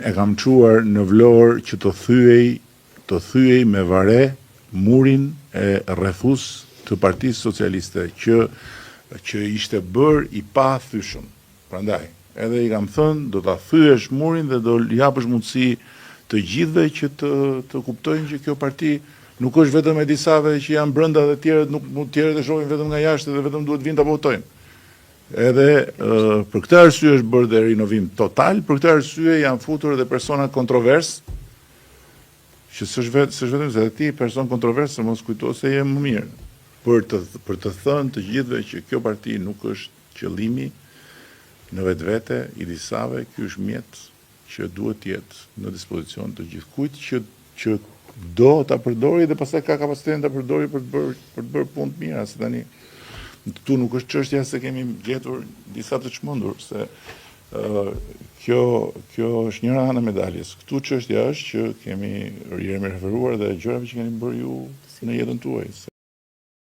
E kam quar në Vlorë që të thyej me vare murin e rrethus të Partisë Socialiste që ishte bërë i pa thyshëm. Prandaj, edhe i kam thënë, do ta thyesh murin dhe do japësh mundësi të gjithëve që të kuptojnë që kjo parti nuk është vetëm e disave që janë brenda dhe tjerët e shohin vetëm nga jashtë dhe vetëm duhet vinë ta votojnë. Edhe për këtë arsye është bërë dhe rinovim total, për këtë arsye janë futur edhe persona kontrovers, që s'është vetëm se ti person kontrovers, se mos kujto se je më mirë, për të thënë të gjithëve që kjo parti nuk është qëllimi në vetvete i disave, ky është mjet që duhet të jetë në dispozicion të gjithkujt që do ta përdori dhe pastaj ka kapacitetin ta përdori për të bërë punë të mira, se tani këtu nuk është çështja se kemi gjetur disa të çmendur, se kjo është njëra anë e medaljes. Këtu çështja është që jemi referuar dhe gjërave që keni bërë ju në jetën tuaj.